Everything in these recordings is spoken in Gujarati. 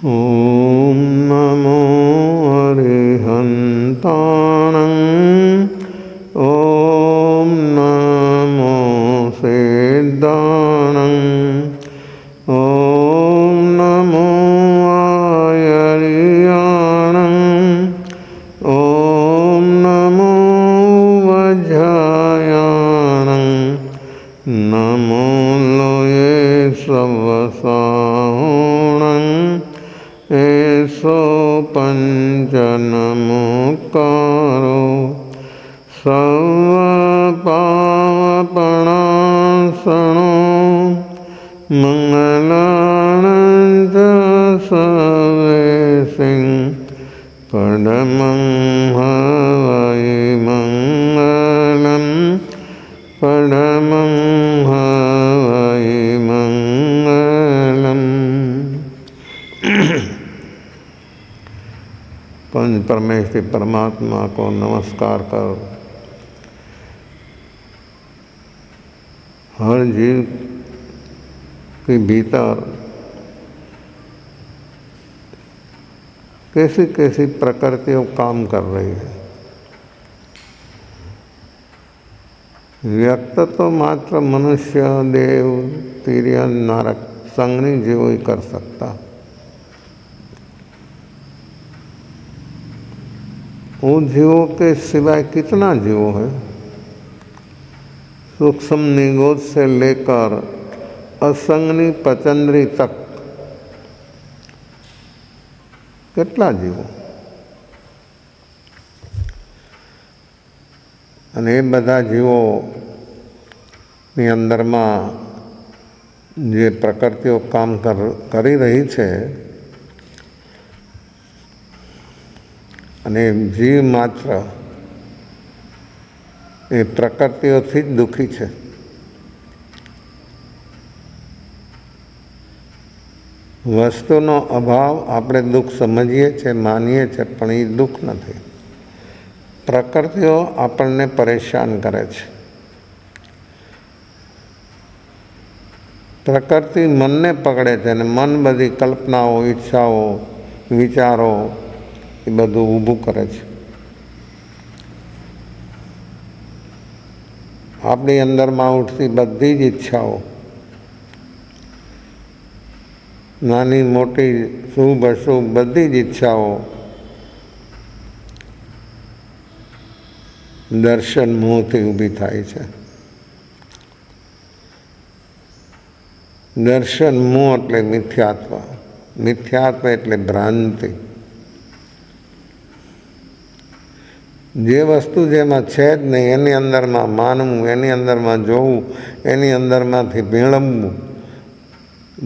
ॐ नमो अरिहन्ताणं ॐ नमो सिद्धाणं ॐ नमो आयर्याणं ॐ नमो वज्रायाणं नमो लोये सवसाणं एषो पञ्चनमुकारो सर्वपापणासनो मङ्गलानन्द सर्वेसिं परमं हवै मङ्गलं परमं हवै मङ्गलम्। पंच परमेश्वरी परमात्मा को नमस्कार कर हर जीव के भीतर कैसी कैसी प्रकृतियाँ काम कर रही है। व्यक्त तो मात्र मनुष्य, देव, तिर्यन, नरक, संगनी जीव ही कर सकता। उन जीवों के सिवाय कितना जीव है, सूक्ष्म निगोद से लेकर असंगनी पचंद्री तक કેટલા જીવો અને એ બધા જીવોની અંદરમાં જે પ્રકૃતિઓ કામ કરી રહી છે અને જીવ માત્ર એ પ્રકૃતિઓથી જ દુઃખી છે। વસ્તુનો અભાવ આપણે દુઃખ સમજીએ છીએ, માનીએ છીએ, પણ એ દુઃખ નથી। પ્રકૃતિઓ આપણને પરેશાન કરે છે। પ્રકૃતિ મનને પકડે છે અને મન બધી કલ્પનાઓ, ઈચ્છાઓ, વિચારો એ બધું ઊભું કરે છે। આપણી અંદરમાં ઉઠતી બધી જ ઈચ્છાઓ, નાની મોટી, શુભ અશુભ બધી જ ઈચ્છાઓ દર્શન મોહથી ઊભી થાય છે। દર્શન મોહ એટલે મિથ્યાત્વ, મિથ્યાત્વ એટલે ભ્રાંતિ। જે વસ્તુ જેમાં છે જ નહીં એની અંદરમાં માનવું, એની અંદરમાં જોવું, એની અંદરમાંથી મેળવવું,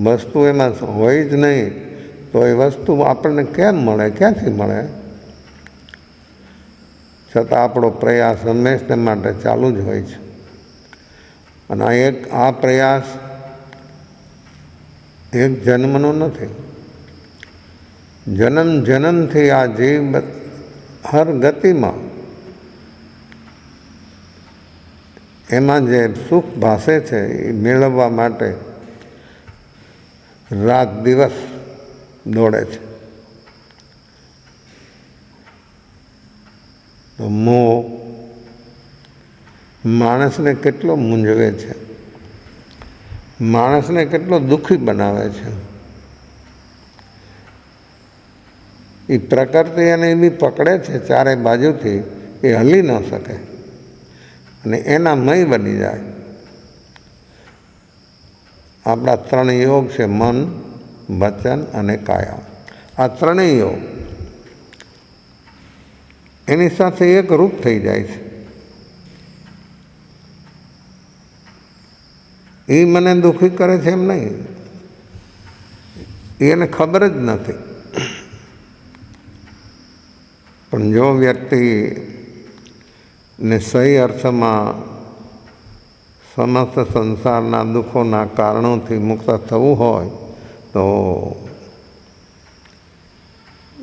વસ્તુ એમાં હોય જ નહીં તો એ વસ્તુ આપણને કેમ મળે, ક્યાંથી મળે? છતાં આપણો પ્રયાસ હંમેશને માટે ચાલુ જ હોય છે। અને આ પ્રયાસ એક જન્મનો નથી, જન્મ જન્મથી આ જીવ હર ગતિમાં એમાં જે સુખ ભાસે છે એ મેળવવા માટે રાત દિવસ દોડે છે। તો મોહ માણસને કેટલો મૂંઝવે છે, માણસને કેટલો દુઃખી બનાવે છે। એ પ્રકૃતિ એને એવી પકડે છે ચારે બાજુથી, એ હલી ન શકે અને એના મય બની જાય। આપણા ત્રણ યોગ છે, મન, વચન અને કાયા। આ ત્રણેય યોગ એની સાથે એક રૂપ થઈ જાય છે। એ મને દુઃખી કરે છે એમ નહીં, એને ખબર જ નથી। પણ જો વ્યક્તિને સહી અર્થમાં સમસ્ત સંસારના દુઃખોના કારણોથી મુક્ત થવું હોય તો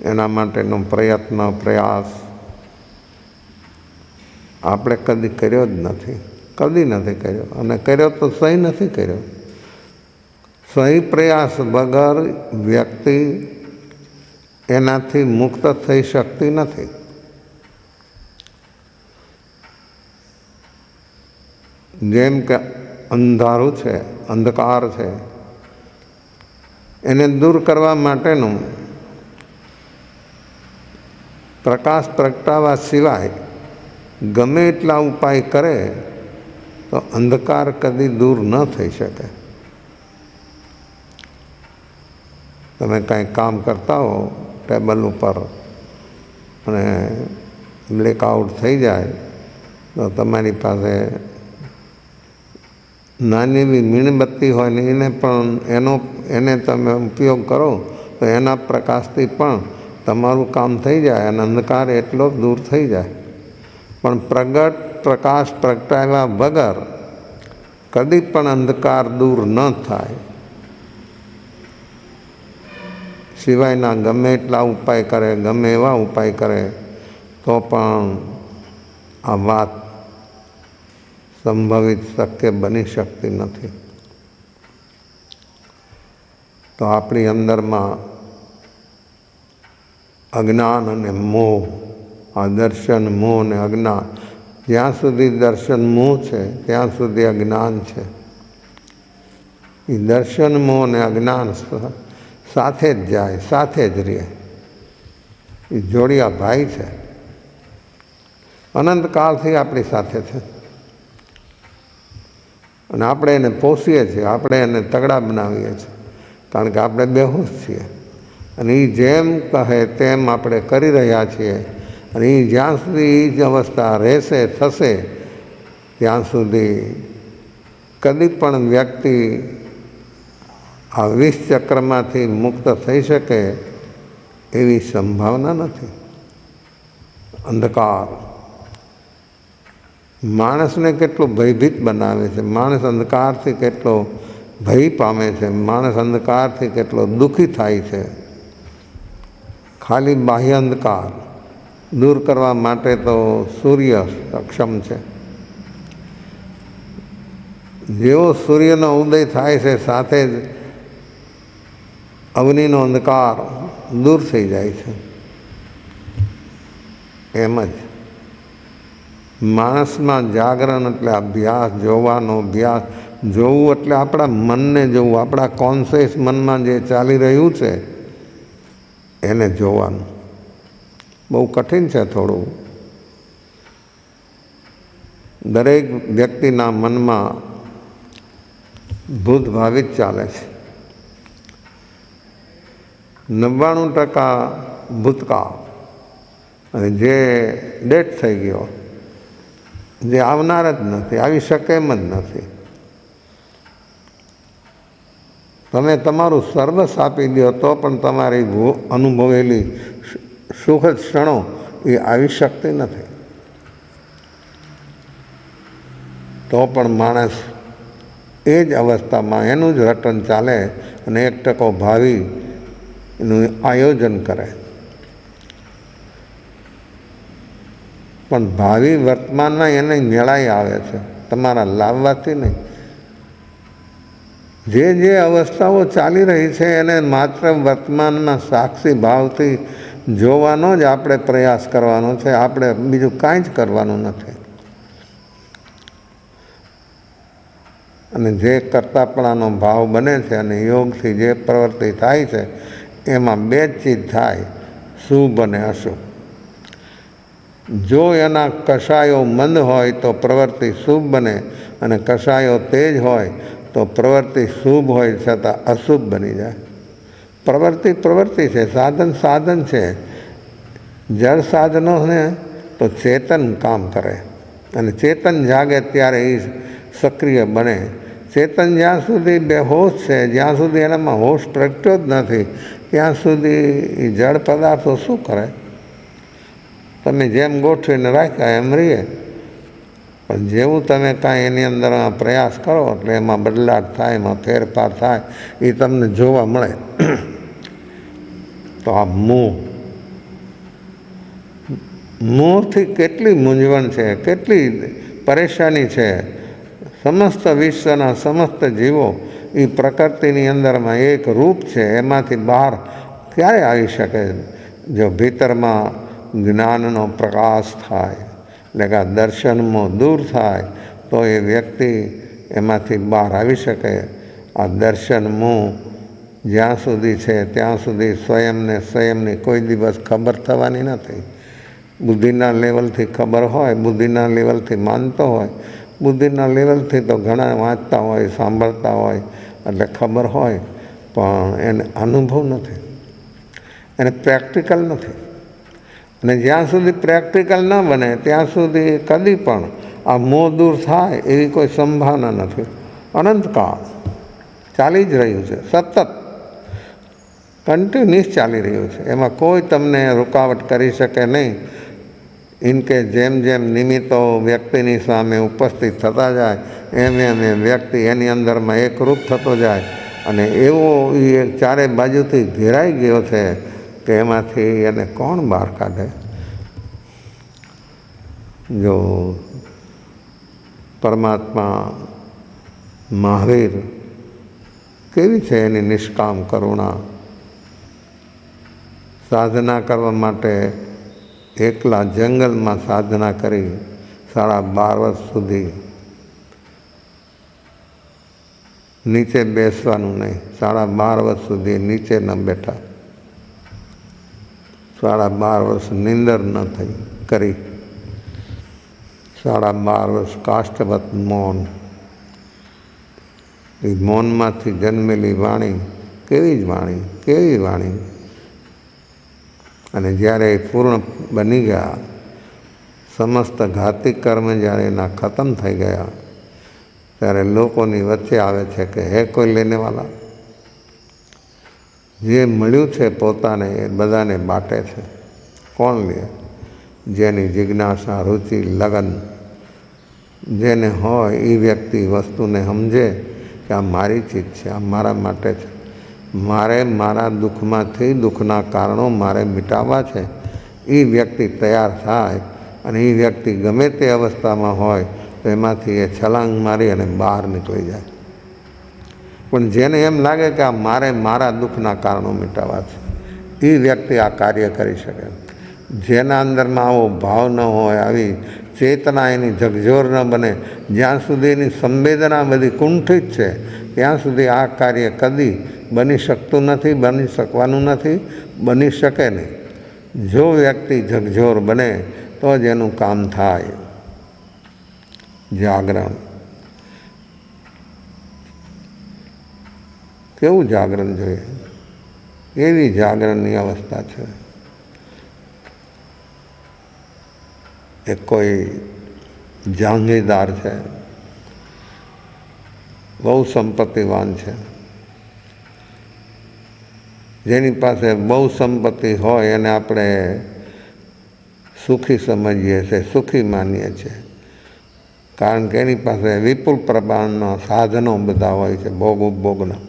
એના માટેનો પ્રયત્ન, પ્રયાસ આપણે કદી કર્યો જ નથી, કદી નથી કર્યો, અને કર્યો તો સહી નથી કર્યો। સહી પ્રયાસ વગર વ્યક્તિ એનાથી મુક્ત થઈ શકતી નથી. જેમ કે અંધારું છે, અંધકાર છે, એને દૂર કરવા માટેનું પ્રકાશ પ્રગટાવવા સિવાય ગમે એટલા ઉપાય કરે તો અંધકાર કદી દૂર ન થઈ શકે. તમે કાંઈ કામ કરતા હો ટેબલ ઉપર અને બ્લેકઆઉટ થઈ જાય તો તમારી પાસે નાની એવી મીણબત્તી હોય ને એને તમે ઉપયોગ કરો તો એના પ્રકાશથી પણ તમારું કામ થઈ જાય અને અંધકાર એટલો દૂર થઈ જાય. પણ પ્રકાશ પ્રગટાવ્યા વગર કદી પણ અંધકાર દૂર ન થાય. સિવાયના ગમે એટલા ઉપાય કરે, ગમે એવા ઉપાય કરે તો પણ આ વાત સંભવિત શક્ય બની શકતી નથી. તો આપણી અંદરમાં અજ્ઞાન અને મોહ, આ દર્શન મોહ અને અજ્ઞાન, જ્યાં સુધી દર્શન મોહ છે ત્યાં સુધી અજ્ઞાન છે. એ દર્શન મોહ અને અજ્ઞાન સાથે જ જાય, સાથે જ રહે. એ જોડિયા ભાઈ છે, અનંતકાળથી આપણી સાથે છે અને આપણે એને પોષીએ છીએ, આપણે એને તગડા બનાવીએ છીએ કારણ કે આપણે બેહોશ છીએ. અને એ જેમ કહે તેમ આપણે કરી રહ્યા છીએ અને એ જ્યાં સુધી એ જ અવસ્થા રહેશે, થશે, ત્યાં સુધી કદી પણ વ્યક્તિ આ વિષ ચક્રમાંથી મુક્ત થઈ શકે એવી સંભાવના નથી. અંધકાર માણસને કેટલો ભયભીત બનાવે છે, માણસ અંધકારથી કેટલો ભય પામે છે, માણસ અંધકારથી કેટલો દુઃખી થાય છે. ખાલી બાહ્ય અંધકાર દૂર કરવા માટે તો સૂર્ય સક્ષમ છે. જેવો સૂર્યનો ઉદય થાય છે સાથે જ અગ્નિનો અંધકાર દૂર થઈ જાય છે. એમ જ માણસમાં જાગરણ એટલે અભ્યાસ, જોવાનો અભ્યાસ. જોવું એટલે આપણા મનને જોવું, આપણા કોન્શિયસ મનમાં જે ચાલી રહ્યું છે એને જોવાનું. બહુ કઠિન છે થોડું. દરેક વ્યક્તિના મનમાં ભૂતભાવી જ ચાલે છે. 99% ભૂતકાળ અને જે ડેટ થઈ ગયો, જે આવનાર જ નથી, આવી શકે એમ જ નથી. તમે તમારું સર્વસ્વ આપી દો તો પણ તમારી અનુભવેલી સુખદ ક્ષણો એ આવી શકતી નથી. તો પણ માણસ એ જ અવસ્થામાં એનું જ રટન ચાલે અને 1% ભાવિ એનું આયોજન કરે. પણ ભાવિ વર્તમાનમાં એને મેળાઈ આવે છે, તમારા લાવવાથી નહીં. જે અવસ્થાઓ ચાલી રહી છે એને માત્ર વર્તમાનમાં સાક્ષી ભાવથી જોવાનો જ આપણે પ્રયાસ કરવાનો છે. આપણે બીજું કાંઈ જ કરવાનું નથી. અને જે કરતાપણાનો ભાવ બને છે અને યોગથી જે પ્રવૃત્તિ થાય છે એમાં 2 જ ચીજ થાય, શુભ અને અશુભ. જો એના કષાયો મંદ હોય તો પ્રવૃત્તિ શુભ બને અને કષાયો તેજ હોય તો પ્રવૃત્તિ શુભ હોય છતાં અશુભ બની જાય. પ્રવૃત્તિ છે, સાધન છે. જળ સાધનોને તો ચેતન કામ કરે અને ચેતન જાગે ત્યારે એ સક્રિય બને. ચેતન જ્યાં સુધી બેહોશ છે, જ્યાં સુધી એનામાં હોશ પ્રગટ્યો જ નથી, ત્યાં સુધી જળ પદાર્થો શું કરે? તમે જેમ ગોઠવીને રાખ્યા એમ રહીએ. પણ જેવું તમે કાંઈ એની અંદર પ્રયાસ કરો એટલે એમાં બદલાટ થાય, એમાં ફેરફાર થાય, એ તમને જોવા મળે. તો આ મોહથી કેટલી મૂંઝવણ છે, કેટલી પરેશાની છે. સમસ્ત વિશ્વના સમસ્ત જીવો એ પ્રકૃતિની અંદરમાં એક રૂપ છે, એમાંથી બહાર ક્યારે આવી શકે? જો ભીતરમાં જ્ઞાનનો પ્રકાશ થાય, એટલે કે દર્શનમાં દૂર થાય તો એ વ્યક્તિ એમાંથી બહાર આવી શકે. આ દર્શનમું જ્યાં સુધી છે ત્યાં સુધી સ્વયંની કોઈ દિવસ ખબર થવાની નથી. બુદ્ધિના લેવલથી ખબર હોય, બુદ્ધિના લેવલથી માનતો હોય, બુદ્ધિના લેવલથી તો ઘણા વાંચતા હોય, સાંભળતા હોય એટલે ખબર હોય, પણ એને અનુભવ નથી, એને પ્રેક્ટિકલ નથી. અને જ્યાં સુધી પ્રેક્ટિકલ ન બને ત્યાં સુધી કદી પણ આ મોહ દૂર થાય એવી કોઈ સંભાવના નથી. અનંતકાળ ચાલી જ રહ્યું છે, સતત કન્ટિન્યુઅસ ચાલી રહ્યું છે. એમાં કોઈ તમને રૂકાવટ કરી શકે નહીં. ઇનકે જેમ જેમ નિમિત્તો વ્યક્તિની સામે ઉપસ્થિત થતા જાય એમ વ્યક્તિ એની અંદરમાં એકરૂપ થતો જાય અને એવો એ ચારે બાજુથી ઘેરાઈ ગયો છે કે એમાંથી એને કોણ બહાર કાઢે? જો પરમાત્મા મહાવીર કેવી છે એની નિષ્કામ કરુણા. સાધના કરવા માટે એકલા જંગલમાં સાધના કરી 12.5 વર્ષ સુધી નીચે બેસવાનું નહીં. 12.5 વર્ષ સુધી નીચે ન બેઠા, 12.5 વર્ષ નીંદર ન થઈ કરી, 12.5 વર્ષ કાષ્ટવત મૌન. એ મૌનમાંથી જન્મેલી વાણી કેવી જ વાણી, કેવી વાણી. અને જ્યારે એ પૂર્ણ બની ગયા, સમસ્ત ઘાતી કર્મ જ્યારે એના ખતમ થઈ ગયા, ત્યારે લોકોની વચ્ચે આવે છે કે હે કોઈ લેનેવાલા, જે મળ્યું છે પોતાને એ બધાને બાટે છે. કોણ લે? જેની જિજ્ઞાસા, રુચિ, લગન જેને હોય એ વ્યક્તિ વસ્તુને સમજે કે આ મારી ચીજ છે, આ મારા માટે છે, મારે મારા દુઃખમાંથી દુઃખના કારણો મારે મિટાવવા છે. એ વ્યક્તિ તૈયાર થાય અને એ વ્યક્તિ ગમે તે અવસ્થામાં હોય તો એમાંથી એ છલાંગ મારી અને બહાર નીકળી જાય. પણ જેને એમ લાગે કે આ મારે મારા દુઃખના કારણો મિટાવવા છે, એ વ્યક્તિ આ કાર્ય કરી શકે. જેના અંદરમાં આવો ભાવ ન હોય, આવી ચેતના એની ઝકઝોર ન બને, જ્યાં સુધી એની સંવેદના બધી કુંઠિત છે ત્યાં સુધી આ કાર્ય કદી બની શકતું નથી, બની શકવાનું નથી, બની શકે નહીં. જો વ્યક્તિ ઝકઝોર બને તો જ એનું કામ થાય. જાગરણ, કેવું જાગરણ જોઈએ? એવી જાગરણની અવસ્થા છે. એ કોઈ જાંગીદાર છે, બહુ સંપત્તિવાન છે, જેની પાસે બહુ સંપત્તિ હોય એને આપણે સુખી સમજીએ છીએ, સુખી માનીએ છીએ. કારણ કે એની પાસે વિપુલ પ્રમાણના સાધનો બધા હોય છે, ભોગ ઉપભોગના.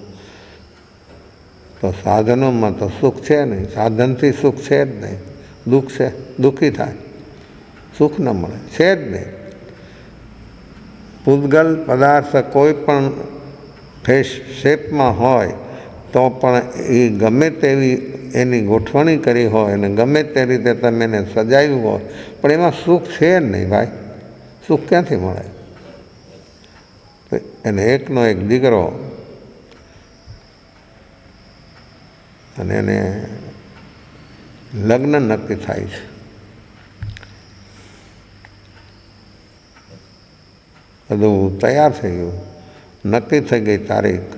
તો સાધનોમાં તો સુખ છે નહીં, સાધનથી સુખ છે જ નહીં. દુઃખ છે, દુઃખી થાય, સુખ ન મળે, છે જ નહીં. પૂતગલ પદાર્થ કોઈ પણ શેપમાં હોય તો પણ એ ગમે તેવી એની ગોઠવણી કરી હોય અને ગમે તે રીતે તમે એને સજાવ્યું હોય, પણ એમાં સુખ છે જ નહીં ભાઈ. સુખ ક્યાંથી મળે? એને એકનો એક દીકરો અને એને લગ્ન નક્કી થાય છે. બધું તૈયાર થઈ ગયું, નક્કી થઈ ગઈ તારીખ.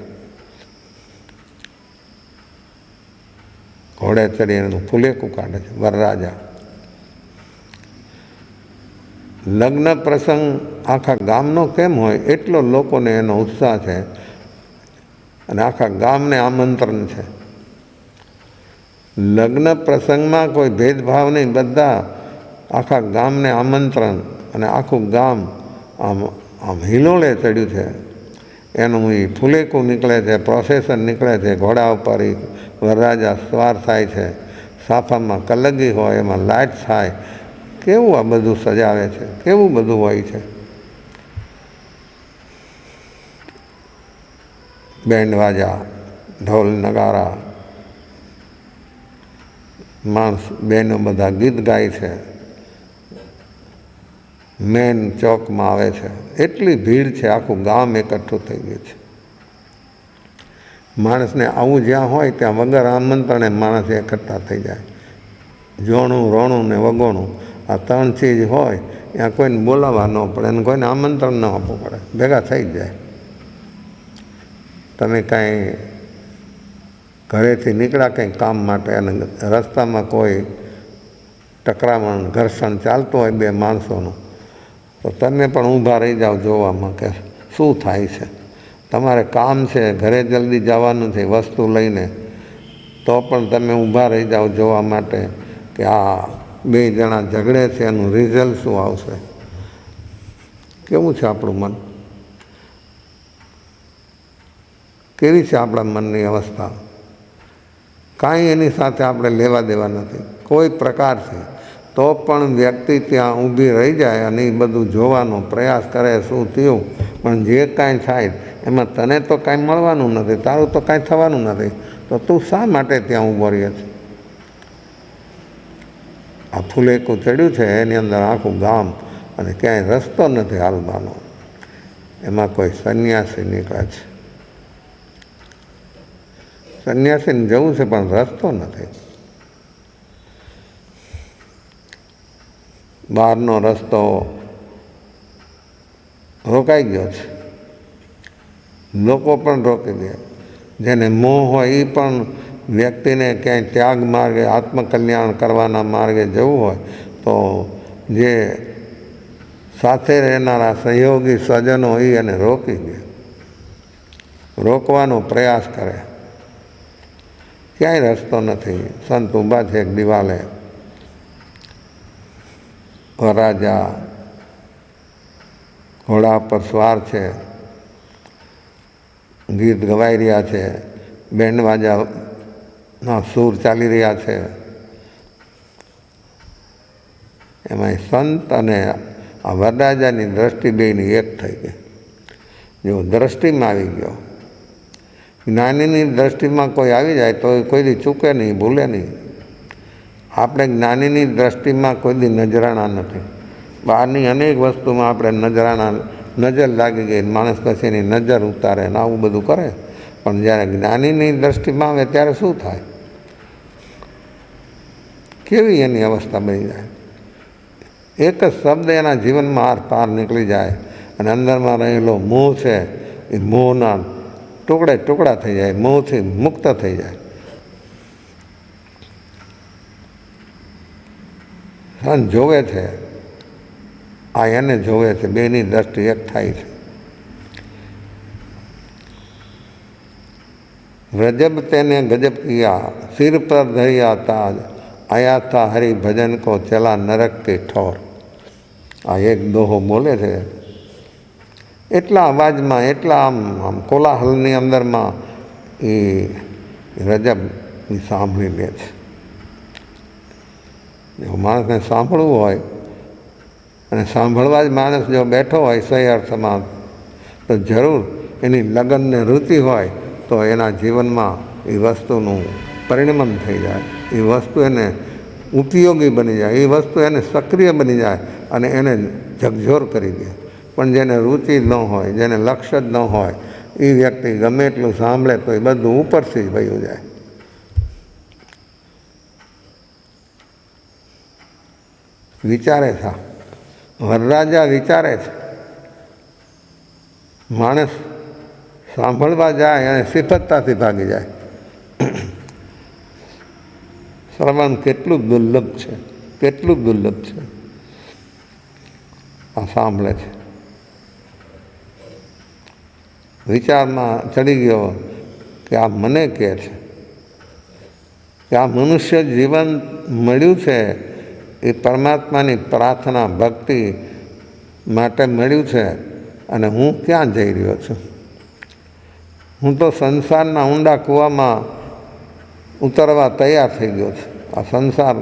ઘોડે ચડી એનું ફુલેકું કાઢે છે વરરાજા. લગ્ન પ્રસંગ આખા ગામનો કેમ હોય એટલો લોકોને એનો ઉત્સાહ છે અને આખા ગામને આમંત્રણ છે. લગ્ન પ્રસંગમાં કોઈ ભેદભાવ નહીં, બધા આખા ગામને આમંત્રણ અને આખું ગામ આમ હિલોળે ચડ્યું છે. એનું એ ફુલેકું નીકળે છે, પ્રોસેસન નીકળે છે, ઘોડા ઉપર એ વરરાજા સવાર થાય છે, સાફામાં કલગી હોય, એમાં લાઇટ થાય. કેવું આ બધું સજાવે છે, કેવું બધું હોય છે. બેન્ડ વાજા, ઢોલ નગારા, માણસ બહેનો બધા ગીત ગાય છે, મેન ચોકમાં આવે છે, એટલી ભીડ છે, આખું ગામ એકઠું થઈ ગયું છે. માણસને આવું જ્યાં હોય ત્યાં વગર આમંત્રણે માણસ એકઠા થઈ જાય. જોણું, રોણું ને વગોણું આ ત્રણ ચીજ હોય ત્યાં કોઈને બોલાવવા ન પડે અને કોઈને આમંત્રણ ન આપવું પડે, ભેગા થઈ જ જાય. તમે કાંઈ ઘરેથી નીકળ્યા કંઈ કામ માટે અને રસ્તામાં કોઈ ટકરામણ, ઘર્ષણ ચાલતું હોય બે માણસોનું, તો તમે પણ ઊભા રહી જાઓ જોવામાં કે શું થાય છે. તમારે કામ છે, ઘરે જલ્દી જવાનું છે વસ્તુ લઈને, તો પણ તમે ઊભા રહી જાઓ જોવા માટે કે આ બે જણા ઝઘડે છે, એનું રિઝલ્ટ શું આવશે. કેવું છે આપણું મન, કેવી છે આપણા મનની અવસ્થા. કાંઈ એની સાથે આપણે લેવા દેવા નથી કોઈ પ્રકારથી. તો પણ વ્યક્તિ ત્યાં ઊભી રહી જાય અને એ બધું જોવાનો પ્રયાસ કરે શું થયું, પણ જે કાંઈ થાય એમાં તને તો કાંઈ મળવાનું નથી, તારું તો કાંઈ થવાનું નથી, તો તું શા માટે ત્યાં ઊભો રહે છે. આ ફૂલેકું ચડ્યું છે એની અંદર આખું ગામ અને ક્યાંય રસ્તો નથી હાલવાનો. એમાં કોઈ સંન્યાસી નીકળે છે, સંન્યાસીને જવું છે પણ રસ્તો નથી. બહારનો રસ્તો રોકાઈ ગયો છે, લોકો પણ રોકી દે. જેને મોહ હોય એ પણ વ્યક્તિને ક્યાંય ત્યાગ માર્ગે, આત્મકલ્યાણ કરવાના માર્ગે જવું હોય તો જે સાથે રહેનારા સહયોગી સ્વજનો હોય એને રોકી દે, રોકવાનો પ્રયાસ કરે. ક્યાંય રસ્તો નથી. સંત ઊભા છે એક દિવાલે, વરરાજા ઘોડા પર સવાર છે, ગીત ગવાઈ રહ્યા છે, બેન્ડ વાજાના સૂર ચાલી રહ્યા છે. એમાં સંત અને આ વરરાજાની દ્રષ્ટિ બેયની એક થઈ ગઈ. જો દ્રષ્ટિમાં આવી ગયો, જ્ઞાનીની દ્રષ્ટિમાં કોઈ આવી જાય તો કોઈ દી ચૂકે નહીં, ભૂલે નહીં. આપણે જ્ઞાનીની દ્રષ્ટિમાં કોઈ દી નજરાણા નથી. બહારની અનેક વસ્તુમાં આપણે નજરાણા, નજર લાગી ગઈ, માણસ પછી એની નજર ઉતારે ને આવું બધું કરે. પણ જ્યારે જ્ઞાનીની દ્રષ્ટિમાં આવે ત્યારે શું થાય, કેવી એની અવસ્થા બની જાય. એક જ શબ્દ એના જીવનમાં આર પાર નીકળી જાય અને અંદરમાં રહેલો મોહ છે એ મોહના ટુકડે ટુકડા થઈ જાય, મોહથી મુક્ત થઈ જાય. સંત જોવે છે, આ એને જોવે છે, બેની દ્રષ્ટિ એક થાય છે. रजब तेने गजब किया, सिर पर धरिया ताज, आया था हरि भजन को चला नरक के ठोर. આ એક દોહો બોલે છે એટલા અવાજમાં, એટલા આમ કોલાહલની અંદરમાં એ રજબની સાંભળી લે છે. જો માણસને સાંભળવું હોય અને સાંભળવા જ માણસ જો બેઠો હોય સહી અર્થમાં, તો જરૂર એની લગનને રુચિ હોય તો એના જીવનમાં એ વસ્તુનું પરિણમન થઈ જાય, એ વસ્તુ એને ઉપયોગી બની જાય, એ વસ્તુ એને સક્રિય બની જાય અને એને ઝકઝોર કરી દે. પણ જેને રુચિ ન હોય, જેને લક્ષ્ય જ ન હોય, એ વ્યક્તિ ગમે એટલું સાંભળે તો એ બધું ઉપરથી જ વયું જાય. વિચારે છે, વરરાજા વિચારે છે. માણસ સાંભળવા જાય અને સિફતતાથી ભાગી જાય. શ્રવણ કેટલું દુર્લભ છે, કેટલું દુર્લભ છે. આ સાંભળે છે, વિચારમાં ચડી ગયો કે આ મને કહે છે કે આ મનુષ્ય જીવન મળ્યું છે એ પરમાત્માની પ્રાર્થના ભક્તિ માટે મળ્યું છે અને હું ક્યાં જઈ રહ્યો છું. હું તો સંસારના ઊંડા કૂવામાં ઉતરવા તૈયાર થઈ ગયો છું. આ સંસાર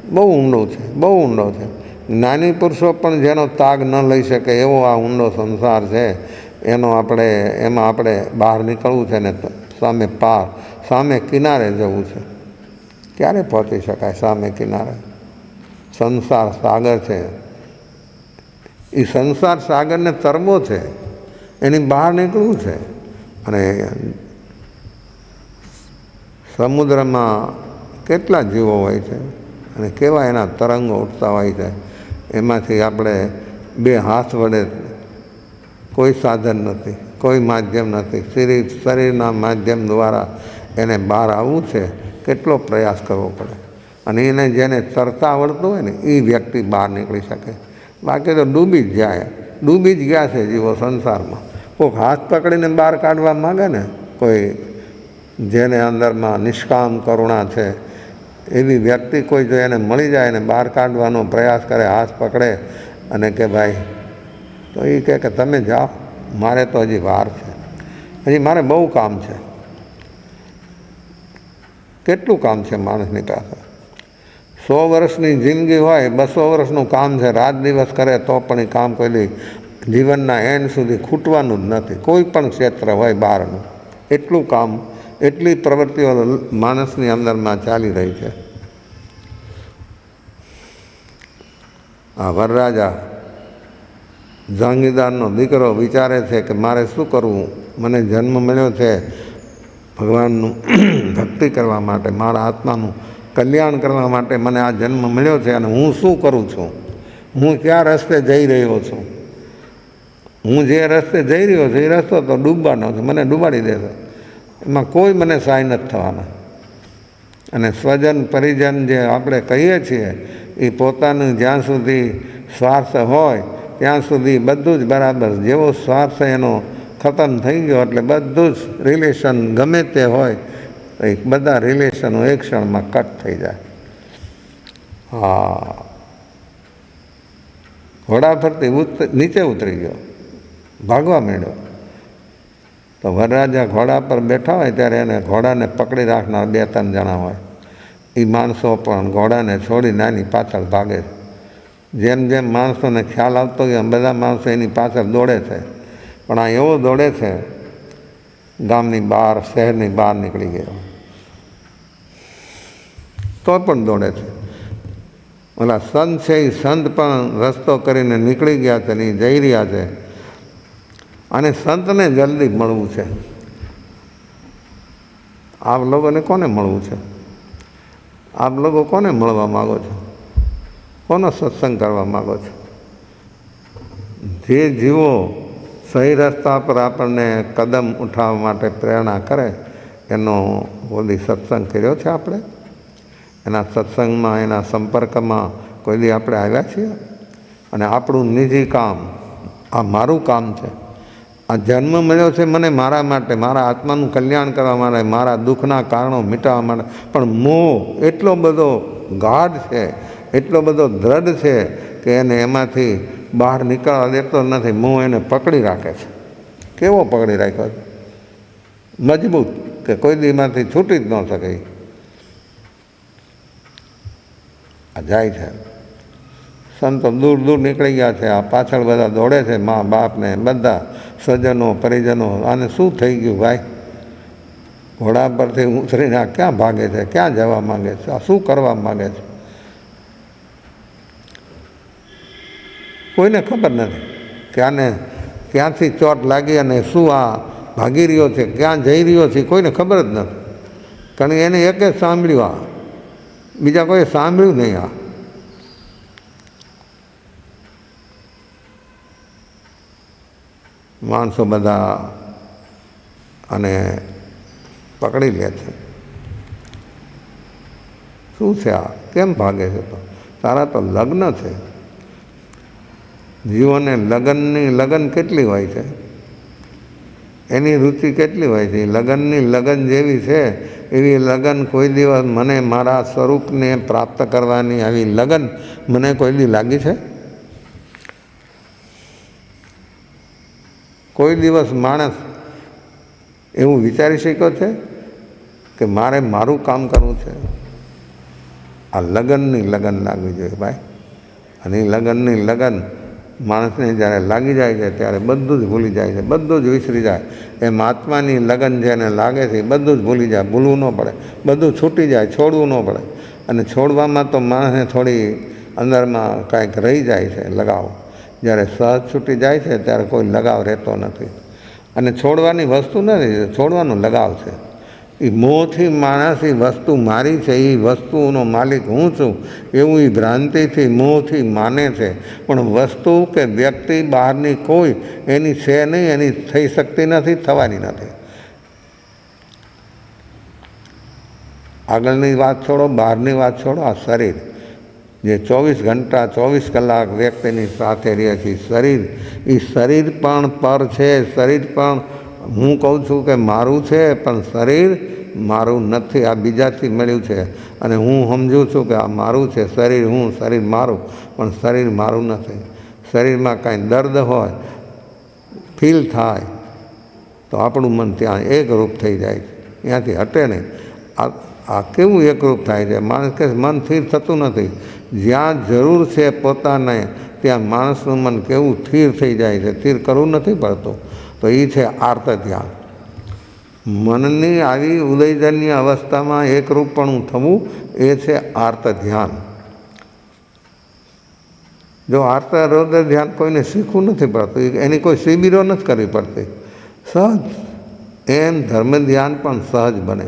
બહુ ઊંડો છે, બહુ ઊંડો છે. જ્ઞાની પુરુષો પણ જેનો તાગ ન લઈ શકે એવો આ ઊંડો સંસાર છે. એમાં આપણે બહાર નીકળવું છે ને સામે કિનારે જવું છે. ક્યારે પહોંચી શકાય સામે કિનારે? સંસાર સાગર છે, એ સંસાર સાગરને તરવો છે, એની બહાર નીકળવું છે. અને સમુદ્રમાં કેટલા જીવો હોય છે અને કેવા એના તરંગો ઉઠતા હોય છે. એમાંથી આપણે બે હાથ વડે કોઈ સાધન નથી, કોઈ માધ્યમ નથી, શરીરના માધ્યમ દ્વારા એને બહાર આવવું છે. કેટલો પ્રયાસ કરવો પડે. અને એને જેને તરતા આવડતું હોય ને એ વ્યક્તિ બહાર નીકળી શકે. બાકી તો ડૂબી જ જાય, ડૂબી જ ગયા છે જીવો સંસારમાં. કોઈક હાથ પકડીને બહાર કાઢવા માગે ને, કોઈ જેને અંદરમાં નિષ્કામ કરુણા છે એવી વ્યક્તિ કોઈ જો એને મળી જાય ને બહાર કાઢવાનો પ્રયાસ કરે, હાથ પકડે અને કે ભાઈ, તો એ કહે કે તમે જાઓ, મારે તો હજી વાર છે, હજી મારે બહુ કામ છે. કેટલું કામ છે માણસની પાસે? 100 વર્ષની જિંદગી હોય, 200 વર્ષનું કામ છે, રાત દિવસ કરે તો પણ એ કામ કોઈ જીવનના એન્ડ સુધી ખૂટવાનું જ નથી. કોઈ પણ ક્ષેત્ર હોય બહારનું, એટલું કામ, એટલી પ્રવૃત્તિઓ માણસની અંદરમાં ચાલી રહી છે. આ વરરાજા જહાંગીરદારનો દીકરો વિચારે છે કે મારે શું કરવું? મને જન્મ મળ્યો છે ભગવાનનું ભક્તિ કરવા માટે, મારા આત્માનું કલ્યાણ કરવા માટે મને આ જન્મ મળ્યો છે અને હું શું કરું છું? હું ક્યાં રસ્તે જઈ રહ્યો છું? હું જે રસ્તે જઈ રહ્યો છું એ રસ્તો તો ડૂબવાનો છે, મને ડૂબાડી દેશે. એમાં કોઈ મને સહાય નથી થવાના. અને સ્વજન પરિજન જે આપણે કહીએ છીએ એ પોતાનું જ્યાં સુધી સ્વાર્થ હોય ત્યાં સુધી બધું જ બરાબર. જેવો સ્વાર્થ એનો ખતમ થઈ ગયો એટલે બધું જ રિલેશન ગમે તે હોય તો એ બધા રિલેશનો એક ક્ષણમાં કટ થઈ જાય. હા, ઘોડા પરથી નીચે ઉતરી ગયો, ભાગવા માંડ્યો. તો વરરાજા ઘોડા પર બેઠા હોય ત્યારે એને ઘોડાને પકડી રાખનાર 2-3 જણા હોય. એ માણસો પણ ઘોડાને છોડી નાની પાછળ ભાગે છે. જેમ જેમ માણસોને ખ્યાલ આવતો હોય એમ બધા માણસો એની પાછળ દોડે છે. પણ આ એવો દોડે છે, ગામની બહાર, શહેરની બહાર નીકળી ગયો તો પણ દોડે છે. ઓલા સંત છે એ સંત પણ રસ્તો કરીને નીકળી ગયા છે ને એ જઈ રહ્યા છે. અને સંતને જલ્દી મળવું છે. આપ લોકોને કોને મળવું છે? આપ લોકો કોને મળવા માગો છો? કોનો સત્સંગ કરવા માગો છો? જે જીવો સહી રસ્તા પર આપણને કદમ ઉઠાવવા માટે પ્રેરણા કરે એનો કોઈ સત્સંગ કર્યો છે આપણે? એના સત્સંગમાં, એના સંપર્કમાં કોઈ દી આપણે આવ્યા છીએ? અને આપણું નિજી કામ, આ મારું કામ છે, આ જન્મ મળ્યો છે મને મારા માટે, મારા આત્માનું કલ્યાણ કરવા માટે, મારા દુઃખના કારણો મિટાવવા માટે. પણ મોહ એટલો બધો ગાઢ છે, એટલો બધો દ્રઢ છે કે એને એમાંથી બહાર નીકળવા દેતો નથી. મોહ એને પકડી રાખે છે. કેવો પકડી રાખ્યો છે? મજબૂત, કે કોઈ દી એમાંથી છૂટી જ ન શકે. આ જાય છે. સંતો દૂર દૂર નીકળી ગયા છે. આ પાછળ બધા દોડે છે, મા બાપને બધા સ્વજનો પરિજનો. આને શું થઈ ગયું ભાઈ? ઘોડા પરથી ઉતરીને આ ક્યાં ભાગે છે? ક્યાં જવા માગે છે? આ શું કરવા માગે છે? કોઈને ખબર નથી કે આને ક્યાંથી ચોટ લાગી અને શું આ ભાગી રહ્યો છે, ક્યાં જઈ રહ્યો છે, કોઈને ખબર જ નથી. કારણ કે એને એક જ સાંભળ્યું, આ બીજા કોઈ સાંભળ્યું નહીં. આ માણસો બધા અને પકડી લે છે. શું છે આ? કેમ ભાગે છે? તો તારા તો લગ્ન છે. જીવોને લગન કેટલી હોય છે, એની રુચિ કેટલી હોય છે. લગનની લગન જેવી છે એવી લગન કોઈ દિવસ મને મારા સ્વરૂપને પ્રાપ્ત કરવાની આવી લગન મને કોઈ દી લાગી છે? કોઈ દિવસ માણસ એવું વિચારી શક્યો છે કે મારે મારું કામ કરવું છે? આ લગનની લગન લાગવી જોઈએ ભાઈ. અને એ લગનની લગન માણસને જ્યારે લાગી જાય છે ત્યારે બધું જ ભૂલી જાય છે, બધું જ વિસરી જાય. એમ આત્માની લગન જેને લાગે છે એ બધું જ ભૂલી જાય, ભૂલવું ન પડે, બધું છૂટી જાય, છોડવું ન પડે. અને છોડવામાં તો માણસને થોડી અંદરમાં કાંઈક રહી જાય છે લગાવ. જ્યારે સહજ છૂટી જાય છે ત્યારે કોઈ લગાવ રહેતો નથી. અને છોડવાની વસ્તુ નથી, છોડવાનો લગાવ છે. એ મોહથી માણસ એ વસ્તુ મારી છે, એ વસ્તુનો માલિક હું છું એવું એ ભ્રાંતિથી મોહથી માને છે. પણ વસ્તુ કે વ્યક્તિ બહારની કોઈ એની છે નહીં, એની થઈ શકતી નથી, થવાની નથી. આગળની વાત છોડો, બહારની વાત છોડો, આ શરીર જે 24 ઘંટા 24 કલાક વ્યક્તિની સાથે રહે છે, શરીર એ શરીર પણ પર છે. શરીર પણ હું કહું છું કે મારું છે, પણ શરીર મારું નથી, આ બીજાથી મળ્યું છે. અને હું સમજું છું કે આ મારું છે, શરીર હું, શરીર મારું, પણ શરીર મારું નથી. શરીરમાં કાંઈ દર્દ હોય, ફીલ થાય તો આપણું મન ત્યાં એકરૂપ થઈ જાય છે, ત્યાંથી હટે નહીં. આ કેવું એકરૂપ થાય છે? માણસ કહે મન સ્થિર થતું નથી. જ્યાં જરૂર છે પોતાને ત્યાં માણસનું મન કેવું સ્થિર થઈ જાય છે, સ્થિર કરવું નથી પડતું. તો એ છે આર્ત ધ્યાન. મનની આવી ઉદયજન્ય અવસ્થામાં એકરૂપપણું થવું એ છે આર્ત ધ્યાન. જો આર્ત રૌદ્ર ધ્યાન કોઈને શીખવું નથી પડતું, એની કોઈ શિબિરો નથી કરવી પડતી, સહજ. એમ ધર્મ ધ્યાન પણ સહજ બને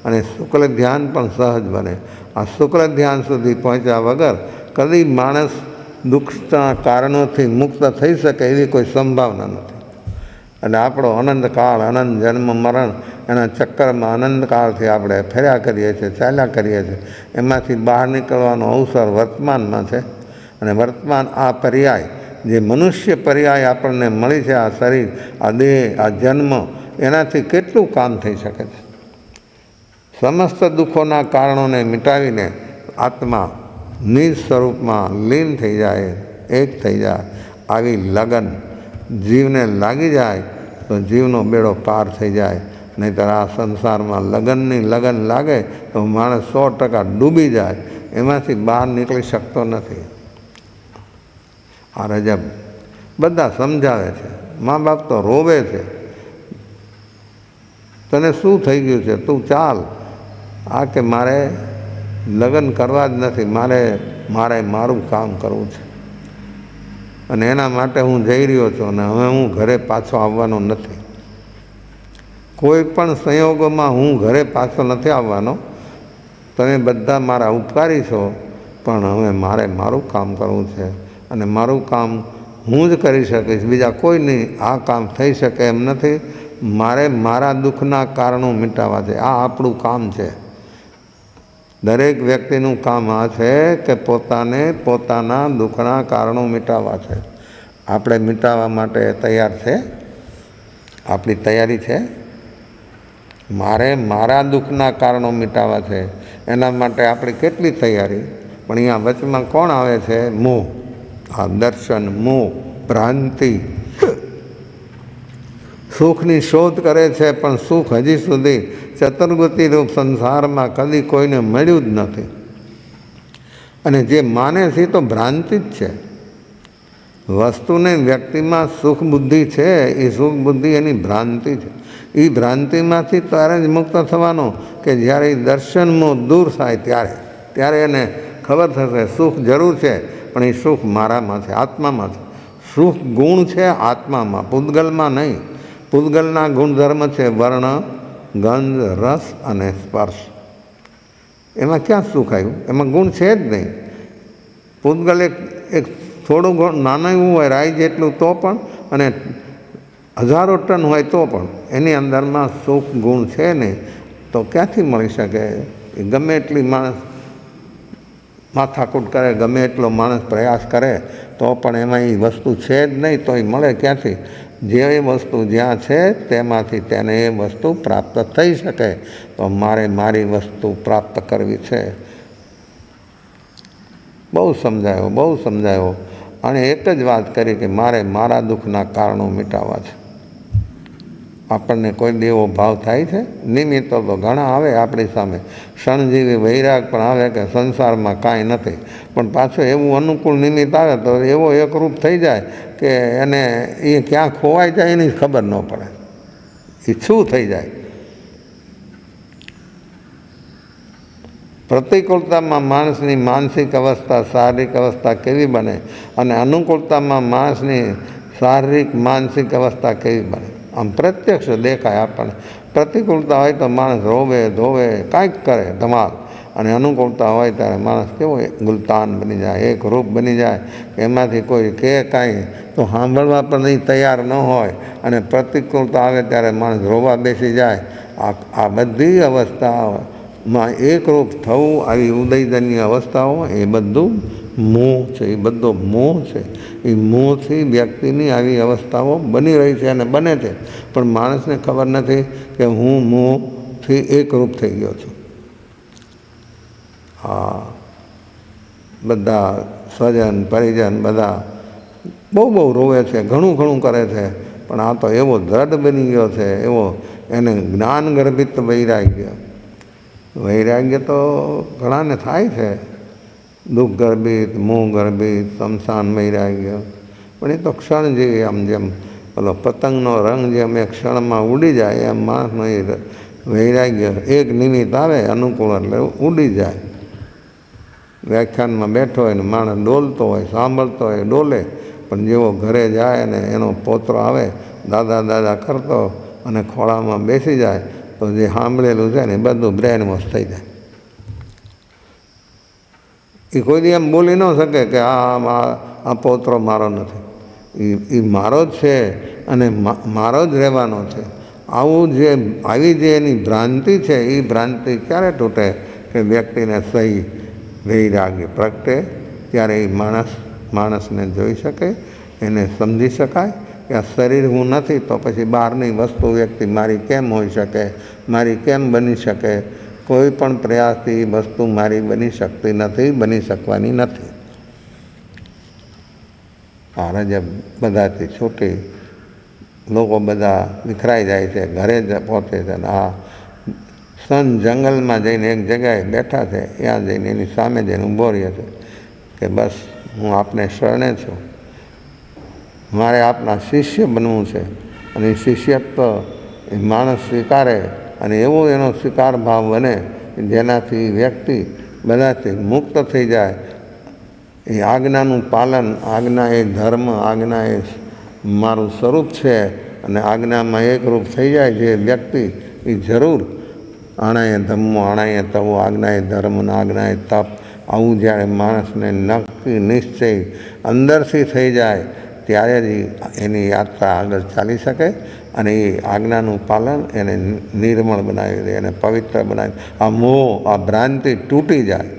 અને શુક્લ ધ્યાન પણ સહજ બને. આ શુક્લ ધ્યાન સુધી પહોંચ્યા વગર કદી માણસ દુઃખના કારણોથી મુક્ત થઈ શકે એવી કોઈ સંભાવના નથી. અને આપણો અનંતકાળ, અનંત જન્મ મરણ એના ચક્કરમાં અનંતકાળથી આપણે ફર્યા કરીએ છીએ, ચાલ્યા કરીએ છીએ. એમાંથી બહાર નીકળવાનો અવસર વર્તમાનમાં છે. અને વર્તમાન આ પર્યાય, જે મનુષ્ય પર્યાય આપણને મળી છે, આ શરીર, આ દેહ, આ જન્મ, એનાથી કેટલું કામ થઈ શકે છે. સમસ્ત દુઃખોના કારણોને મિટાવીને આત્મા નિજ સ્વરૂપમાં લીન થઈ જાય, એક થઈ જાય. આવી લગન જીવને લાગી જાય તો જીવનો બેડો પાર થઈ જાય. નહીંતર આ સંસારમાં લગનની લગન લાગે તો માણસ 100% ડૂબી જાય, એમાંથી બહાર નીકળી શકતો નથી. આ રજબ બધા સમજાવે છે, મા બાપ તો રોવે છે, તને શું થઈ ગયું છે, તું ચાલ. આ કે મારે લગ્ન કરવા જ નથી, મારે મારું કામ કરવું છે અને એના માટે હું જઈ રહ્યો છું અને હવે હું ઘરે પાછો આવવાનો નથી. કોઈ પણ સંયોગોમાં હું ઘરે પાછો નથી આવવાનો. તમે બધા મારા ઉપકારી છો, પણ હવે મારે મારું કામ કરવું છે અને મારું કામ હું જ કરી શકીશ, બીજા કોઈ નહીં આ કામ થઈ શકે એમ નથી. મારે મારા દુઃખના કારણો મિટાવવા છે, આ આપણું કામ છે. દરેક વ્યક્તિનું કામ આ છે કે પોતાને પોતાના દુઃખના કારણો મિટાવવા છે. આપણે મિટાવવા માટે તૈયાર છે? આપણી તૈયારી છે? મારે મારા દુઃખના કારણો મિટાવવા છે, એના માટે આપણી કેટલી તૈયારી? પણ અહીંયા વચમાં કોણ આવે છે? મોહ. આ દર્શન, મોહ, ભ્રાંતિ સુખની શોધ કરે છે, પણ સુખ હજી સુધી ચતુર્ગતિરૂપ સંસારમાં કદી કોઈને મળ્યું જ નથી. અને જે માને છે એ તો ભ્રાંતિ જ છે. વસ્તુને વ્યક્તિમાં સુખ બુદ્ધિ છે, એ સુખ બુદ્ધિ એની ભ્રાંતિ છે. એ ભ્રાંતિમાંથી ત્યારે જ મુક્ત થવાનો કે જ્યારે એ દર્શનમાં દૂર થાય ત્યારે એને ખબર થશે સુખ જરૂર છે, પણ એ સુખ મારામાં છે, આત્મામાં છે. સુખ ગુણ છે આત્મામાં, પૂતગલમાં નહીં. પૂતગલના ગુણધર્મ છે વર્ણ, ગંધ, રસ અને સ્પર્શ. એમાં ક્યાં સુખ આવ્યું? એમાં ગુણ છે જ નહીં. પૂતગલ એક થોડું ગુણ નાનું એવું હોય, રાઈ જેટલું તો પણ, અને 1000 ટન હોય તો પણ એની અંદરમાં સુખ ગુણ છે નહીં. તો ક્યાંથી મળી શકે? એ ગમે એટલી માણસ માથાકૂટ કરે, ગમે એટલો માણસ પ્રયાસ કરે તો પણ એમાં એ વસ્તુ છે જ નહીં, તો એ મળે ક્યાંથી? જે વસ્તુ જ્યાં છે તેમાંથી તેને એ વસ્તુ પ્રાપ્ત થઈ શકે. તો મારે મારી વસ્તુ પ્રાપ્ત કરવી છે. બહુ સમજાયો અને એક જ વાત કરી કે મારે મારા દુઃખના કારણો મિટાવવા છે. આપણને કોઈ દેવો ભાવ થાય છે? નિમિત્તો તો ઘણા આવે આપણી સામે, ક્ષણજીવી વૈરાગ પણ આવે કે સંસારમાં કાંઈ નથી, પણ પાછું એવું અનુકૂળ નિમિત્ત આવે તો એવો એકરૂપ થઈ જાય કે એને એ ક્યાં ખોવાઈ જાય એની ખબર ન પડે, એ શું થઈ જાય. પ્રતિકૂળતામાં માણસની માનસિક અવસ્થા, શારીરિક અવસ્થા કેવી બને અને અનુકૂળતામાં માણસની શારીરિક માનસિક અવસ્થા કેવી બને, આમ પ્રત્યક્ષ દેખાય આપણને. પ્રતિકૂળતા હોય તો માણસ રોવે ધોવે કાંઈક કરે ધમાલ, અને અનુકૂળતા હોય ત્યારે માણસ કેવો ગુલતાન બની જાય, એક રૂપ બની જાય, એમાંથી કોઈ કે કાંઈ તો સાંભળવા પણ નહીં તૈયાર ન હોય, અને પ્રતિકૂળતા આવે ત્યારે માણસ રોવા બેસી જાય. આ બધી અવસ્થામાં એકરૂપ થવું, આવી ઉદયજન્ય અવસ્થાઓ, એ બધું મોહ છે, એ બધો મોહ છે. એ મોહથી વ્યક્તિની આવી અવસ્થાઓ બની રહી છે અને બને છે, પણ માણસને ખબર નથી કે હું મોહથી એકરૂપ થઈ ગયો છું. હા, બધા સ્વજન પરિજન બધા બહુ રોવે છે, ઘણું કરે છે, પણ આ તો એવો દ્રઢ બની ગયો છે, એવો એને જ્ઞાન ગર્ભિત વૈરાગ્ય તો ઘણાને થાય છે, દુઃખ ગર્ભિત, મોહ ગર્ભિત, શમશાન વૈરાગ્ય, પણ એ તો ક્ષણ જેવી, આમ જેમ પેલો પતંગનો રંગ જેમ એક ક્ષણમાં ઉડી જાય, એમ માણસનો એ વૈરાગ્ય એક નિમિત્ત આવે અનુકૂળ એટલે ઉડી જાય. વ્યાખ્યાનમાં બેઠો હોય ને માણસ ડોલતો હોય, સાંભળતો હોય, ડોલે, પણ જેવો ઘરે જાય ને એનો પોતરો આવે દાદા કરતો અને ખોળામાં બેસી જાય તો જે સાંભળેલું છે ને એ બધું બ્રેન વોશ થઈ જાય. એ કોઈ દી એમ બોલી ન શકે કે આ પોતરો મારો નથી, એ મારો જ છે અને મારો જ રહેવાનો છે. આવી જે એની ભ્રાંતિ છે, એ ભ્રાંતિ ક્યારે તૂટે કે વ્યક્તિને સહી વૈરાગ્ય પ્રગટે, ત્યારે એ માણસને જોઈ શકે, એને સમજી શકાય કે આ શરીર હું નથી તો પછી બહારની વસ્તુ વ્યક્તિ મારી કેમ હોઈ શકે, મારી કેમ બની શકે. કોઈ પણ પ્રયાસથી વસ્તુ મારી બની શકતી નથી, બની શકવાની નથી. આ રજબ બધાથી છૂટી લોકો બધા વિખરાઈ જાય છે, ઘરે જ પહોંચે છે. આ સન જંગલમાં જઈને એક જગ્યાએ બેઠા છે, ત્યાં જઈને એની સામે જઈને ઊભો રહ્યો છે કે બસ હું આપને શરણે છું, મારે આપના શિષ્ય બનવું છે. અને એ શિષ્યત્વ એ માણસ સ્વીકારે અને એવો એનો સ્વીકાર ભાવ બને જેનાથી વ્યક્તિ બધાથી મુક્ત થઈ જાય. એ આજ્ઞાનું પાલન, આજ્ઞા એ ધર્મ, આજ્ઞા એ મારું સ્વરૂપ છે, અને આજ્ઞામાં એકરૂપ થઈ જાય જે વ્યક્તિ, એ જરૂર આણાએ ધમ્મો આણાએ તવો, આજ્ઞાએ ધર્મ ને આજ્ઞાએ તપ, આવું જ્યારે માણસને નક્કી નિશ્ચય અંદરથી થઈ જાય ત્યારે જ એની યાત્રા આગળ ચાલી શકે. અને એ આજ્ઞાનું પાલન એને નિર્મળ બનાવી દે, એને પવિત્ર બનાવી, આ મોહ, આ ભ્રાંતિ તૂટી જાય.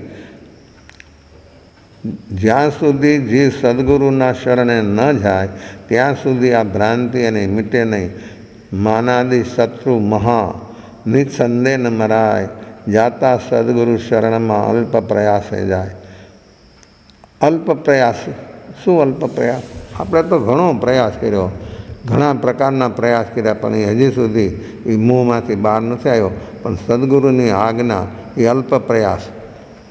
જ્યાં સુધી જીવ સદગુરુના શરણે ન જાય ત્યાં સુધી આ ભ્રાંતિ એને મીટે નહીં. માનાદિ શત્રુ મહા નિસંદેહ ન મરાય, જાતા સદગુરુ શરણમાં અલ્પ પ્રયાસે જાય. અલ્પ પ્રયાસ, શું અલ્પ પ્રયાસ? આપણે તો ઘણો પ્રયાસ કર્યો, ઘણા પ્રકારના પ્રયાસ કર્યા, પણ એ હજી સુધી એ મોહમાંથી બહાર નથી આવ્યો. પણ સદગુરુની આજ્ઞા એ અલ્પ પ્રયાસ,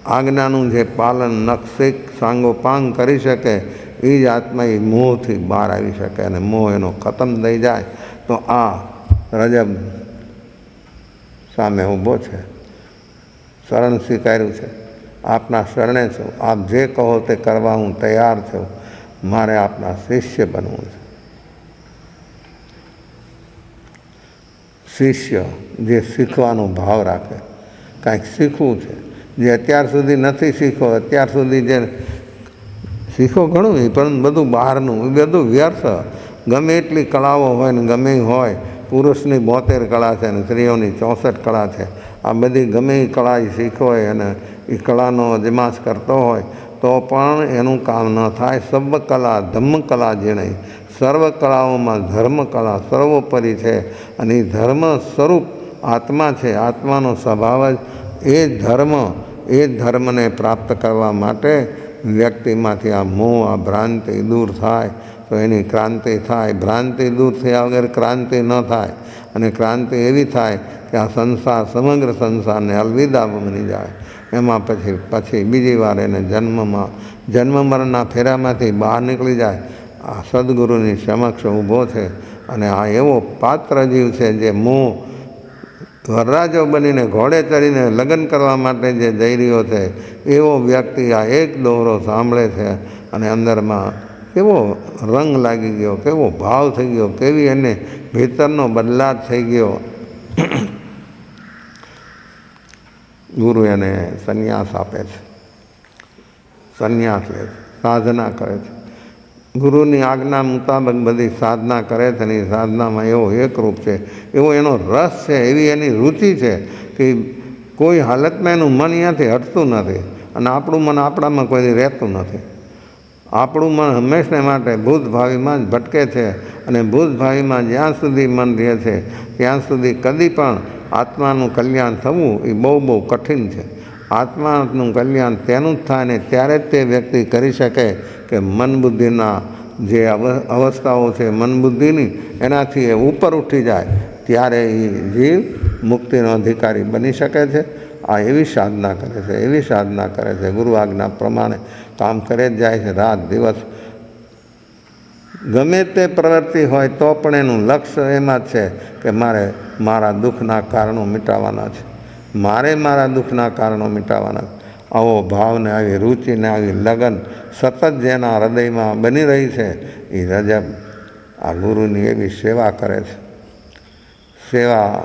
આજ્ઞાનું જે પાલન નખશીખ સાંગોપાંગ કરી શકે એ જ આત્મા એ મોહથી બહાર આવી શકે, અને મોહ એનો ખતમ થઈ જાય તો આ રજબ સામે ઊભો છે, શરણ સ્વીકાર્યું છે, આપના શરણે છું, આપ જે કહો તે કરવા હું તૈયાર છું, મારે આપના શિષ્ય બનવું છે. શિષ્ય જે શીખવાનો ભાવ રાખે, કાંઈક શીખવું છે, જે અત્યાર સુધી નથી શીખો, અત્યાર સુધી જે શીખો ઘણું, પણ બધું બહારનું, એ બધું વ્યર્થ. ગમે એટલી કળાઓ હોય ને ગમે હોય, પુરુષની 72 કળા છે અને સ્ત્રીઓની 64 કળા છે. આ બધી ગમે એ કળા એ શીખો હોય અને એ કળાનો અજમાસ કરતો હોય તો પણ એનું કામ ન થાય. સર્વ કલા ધમ્મ કલા જેણે, સર્વ કળાઓમાં ધર્મ કળા સર્વોપરી છે, અને એ ધર્મ સ્વરૂપ આત્મા છે. આત્માનો સ્વભાવ જ એ ધર્મને પ્રાપ્ત કરવા માટે વ્યક્તિમાંથી આ મોહ, આ ભ્રાંતિ દૂર થાય તો એની ક્રાંતિ થાય. ભ્રાંતિ દૂર થયા વગર ક્રાંતિ ન થાય. અને ક્રાંતિ એવી થાય કે આ સંસાર સમગ્ર સંસારને અલવિદા બની જાય. એમાં પછી બીજી વાર એને જન્મ મરણના ફેરામાંથી બહાર નીકળી જાય. આ સદગુરુની સમક્ષ ઊભો છે અને આ એવો પાત્ર જીવ છે જે વરરાજો બનીને ઘોડે ચડીને લગ્ન કરવા માટે જે જઈ રહ્યો છે એવો વ્યક્તિ આ એક દોરો સાંભળે છે અને અંદરમાં કેવો રંગ લાગી ગયો, કેવો ભાવ થઈ ગયો, કેવી એને ભીતરનો બદલાવ થઈ ગયો. ગુરુ એને સંન્યાસ આપે છે, સંન્યાસ લે છે, સાધના કરે છે. ગુરુની આજ્ઞા મુતાબક બધી સાધના કરે છે ને એ સાધનામાં એવો એકરૂપ છે, એવો એનો રસ છે, એવી એની રુચિ છે કે કોઈ હાલતમાં એનું મન અહીંયાથી હટતું નથી અને આપણું મન આપણામાં કોઈ રહેતું નથી. આપણું મન હંમેશને માટે ભૂત ભાવિમાં જ ભટકે છે અને ભૂત ભાવિમાં જ્યાં સુધી મન રહે છે ત્યાં સુધી કદી પણ આત્માનું કલ્યાણ થવું એ બહુ કઠિન છે. આત્માનું કલ્યાણ તેનું જ થાય ને ત્યારે જ તે વ્યક્તિ કરી શકે કે મન બુદ્ધિના જે અવસ્થાઓ છે મન બુદ્ધિની એનાથી એ ઉપર ઉઠી જાય ત્યારે એ જીવ મુક્તિનો અધિકારી બની શકે છે. આ એવી સાધના કરે છે, એવી સાધના કરે છે, ગુરુ આજ્ઞા પ્રમાણે કામ કરે જ જાય છે. રાત દિવસ ગમે તે પ્રવૃત્તિ હોય તો પણ એનું લક્ષ્ય એમાં જ છે કે મારે મારા દુઃખના કારણો મિટાવવાના છે, મારા દુઃખના કારણો મિટાવવાના. આવો ભાવને, આવી રુચિને, આવી લગન સતત જેના હૃદયમાં બની રહી છે એ રજબ આ ગુરુની એવી સેવા કરે છે. સેવા,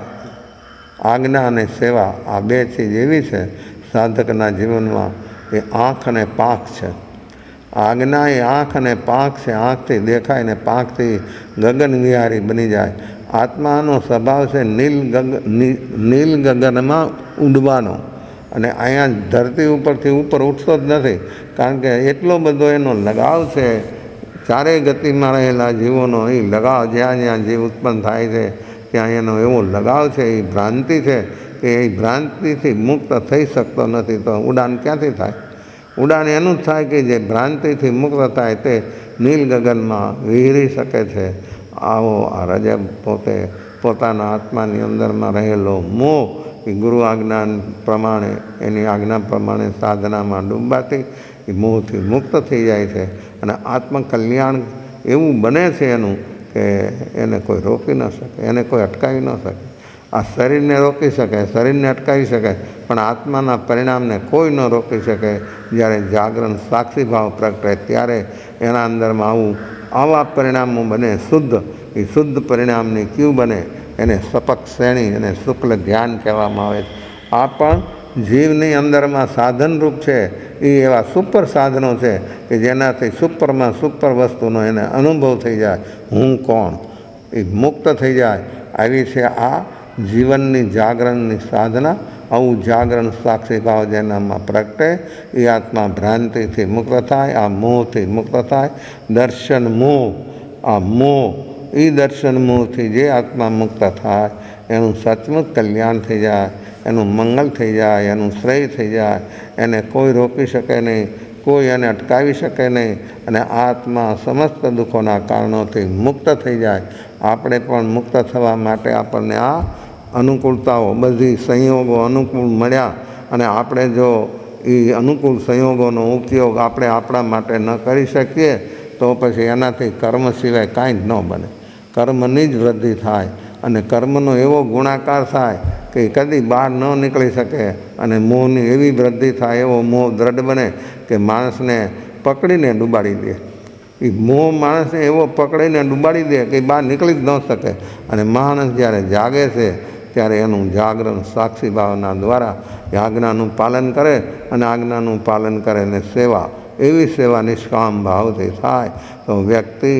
આજ્ઞા અને સેવા આ બે ચીજ એવી છે સાધકના જીવનમાં, એ આંખ અને પાંખ છે. આજ્ઞા એ આંખ અને પાંખ છે. આંખથી દેખાય ને પાંખથી ગગન વિહારી બની જાય. આત્માનો સ્વભાવ છે નીલ ગગનમાં ઉડવાનો અને અહીંયા ધરતી ઉપરથી ઉપર ઉઠતો જ નથી, કારણ કે એટલો બધો એનો લગાવ છે ચારેય ગતિમાં રહેલા જીવોનો. એ લગાવ જ્યાં જ્યાં જીવ ઉત્પન્ન થાય છે ત્યાં એનો એવો લગાવ છે, એ ભ્રાંતિ છે કે એ ભ્રાંતિથી મુક્ત થઈ શકતો નથી. તો ઉડાન ક્યાંથી થાય? ઉડાન એનું જ થાય કે જે ભ્રાંતિથી મુક્ત થાય તે નીલ ગગનમાં વિહરી શકે છે. આવો આ રજબ પોતે પોતાના આત્માની અંદરમાં રહેલો મોહ એ ગુરુ આજ્ઞા પ્રમાણે, એની આજ્ઞા પ્રમાણે સાધનામાં ડૂબવાથી એ મોહથી મુક્ત થઈ જાય છે અને આત્મકલ્યાણ એવું બને છે એનું કે એને કોઈ રોકી ન શકે, એને કોઈ અટકાવી ન શકે. આ શરીરને રોકી શકે, શરીરને અટકાવી શકે, પણ આત્માના પરિણામને કોઈ ન રોકી શકે. જ્યારે જાગરણ સાક્ષી ભાવ પ્રગટે ત્યારે એના અંદરમાં આવા પરિણામો બને શુદ્ધ. એ શુદ્ધ પરિણામની ક્યુ બને એને સપક શ્રેણી અને શુક્લ ધ્યાન કહેવામાં આવે છે. આ પણ જીવની અંદરમાં સાધનરૂપ છે. એ એવા સુપર સાધનો છે કે જેનાથી સુપરમાં સુપર વસ્તુનો એને અનુભવ થઈ જાય. હું કોણ એ મુક્ત થઈ જાય. આવી છે આ જીવનની જાગરણની સાધના. આવું જાગરણ સાક્ષી ભાવ જેનામાં પ્રગટે એ આત્મા ભ્રાંતિથી મુક્ત થાય, આ મોહથી મુક્ત થાય. દર્શન મોહ, આ મોહ એ દર્શન મોહથી જે આત્મા મુક્ત થાય એનું સચમુચ કલ્યાણ થઈ જાય, એનું મંગલ થઈ જાય, એનું શ્રેય થઈ જાય. એને કોઈ રોકી શકે નહીં, કોઈ એને અટકાવી શકે નહીં અને આત્મા સમસ્ત દુઃખોના કારણોથી મુક્ત થઈ જાય. આપણે પણ મુક્ત થવા માટે આપણને આ અનુકૂળતાઓ, બધી સંયોગો અનુકૂળ મળ્યા અને આપણે જો એ અનુકૂળ સંયોગોનો ઉપયોગ આપણે આપણા માટે ન કરી શકીએ તો પછી એનાથી કર્મ સિવાય કાંઈ જ ન બને. કર્મની જ વૃદ્ધિ થાય અને કર્મનો એવો ગુણાકાર થાય કે કદી બહાર ન નીકળી શકે અને મોહની એવી વૃદ્ધિ થાય, એવો મોહ દ્રઢ બને કે માણસને પકડીને ડૂબાડી દે. એ મોહ માણસને એવો પકડીને ડૂબાડી દે કે બહાર નીકળી જ ન શકે. અને માણસ જ્યારે જાગે છે ત્યારે એનું જાગરણ સાક્ષી ભાવના દ્વારા આજ્ઞાનું પાલન કરે અને આજ્ઞાનું પાલન કરે અને સેવા, એવી સેવા નિષ્કામ ભાવથી થાય તો વ્યક્તિ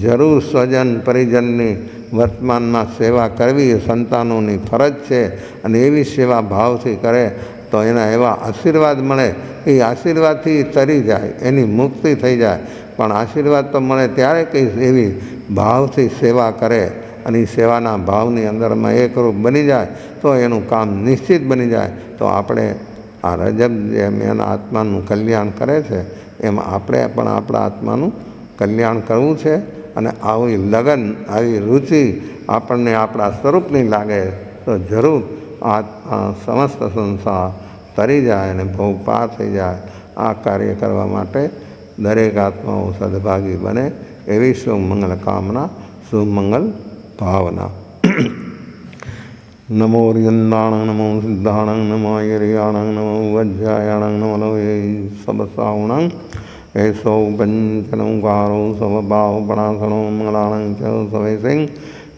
જરૂર સ્વજન પરિજનની વર્તમાનમાં સેવા કરવી એ સંતાનોની ફરજ છે. અને એવી સેવા ભાવથી કરે તો એના એવા આશીર્વાદ મળે. એ આશીર્વાદથી તરી જાય, એની મુક્તિ થઈ જાય. પણ આશીર્વાદ તો મળે ત્યારે કંઈ એવી ભાવથી સેવા કરે અને એ સેવાના ભાવની અંદરમાં એકરૂપ બની જાય તો એનું કામ નિશ્ચિત બની જાય. તો આપણે આ રજબ જેમ એના આત્માનું કલ્યાણ કરે છે એમ આપણે પણ આપણા આત્માનું કલ્યાણ કરવું છે. અને આવી લગન, આવી રુચિ આપણને આપણા સ્વરૂપની લાગે તો જરૂર આ સમસ્ત સંસાર તરી જાય અને ભવ પાર થઈ જાય. આ કાર્ય કરવા માટે દરેક આત્માઓ સદભાગી બને એવી શુભ મંગલ કામના, શુભ મંગલ ભાવના. નમો રિયંદાણં, નમો સિદ્ધાણં, નમો યરિયાણં, નમો વજ્જાયાણં, નમો નવે સબસાવણં. એસો પંચનૌકારો સમભાવપણાસનો મંગલાણં ચ સવેસિંહ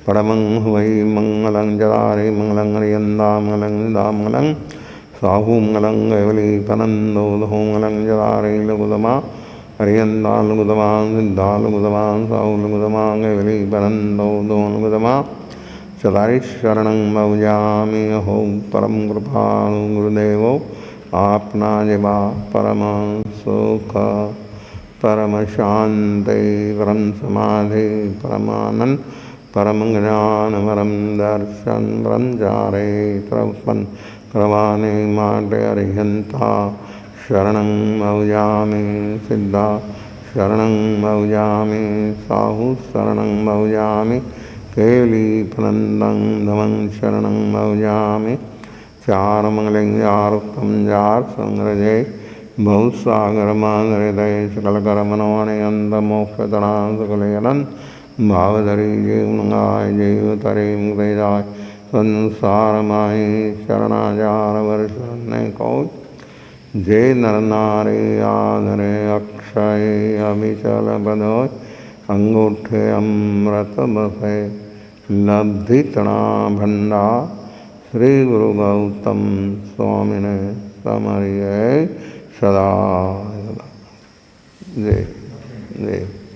પરમં વૈ મંગલં જદારે મંગલં રિયંદા મંગલં નિદા મંગલં સાહુ મંગલં કૈવલીપનંદો દહો મંગલં જદારે લઘુતમા રિયંદા લઘુતમા સિદ્ધા લઘુતમા સાહુ લઘુતમા કૈવલીપનંદો દો લઘુતમા ચદારી શરણં ભજામિ. અહો પરમ કૃપાળુ ગુરુદેવો આપના જેવા પરમ સુખ, પરમ શાંતિ, પરમ સમાધિ, પરમાનંદ, પરમ જ્ઞાન, પરમ દર્શન, પરમ ચારિત્ર ઉત્પન્ન કરવાને માટે અરિહંતા શરણં ભજામિ. સિદ્ધા શરણં ભજામિ. સાહુ શરણં ભજામિ. કેવલીપનંદં ધમં શરણં ભજામિ. ચાર મંગલિંગ ચારુત્તમ ચાર સંગ્રજે ભવસાગરમાં હૃદય સકલ કર્મણોને અંત મોક્ષતણા સકલયનંદ ભાવધરી જીવનગાય જીવ તરે મુક્તિ જાય સંસારમાય શરણાચાર વર્ષને કોઈ જે નર નારી આધરે અક્ષય અવિચલ પદોય અંગૂઠે અમૃત બસે લબ્ધિ તણા ભંડાર શ્રી ગુરુ ગૌતમ સ્વામીને સમરીએ સદા. જય જય.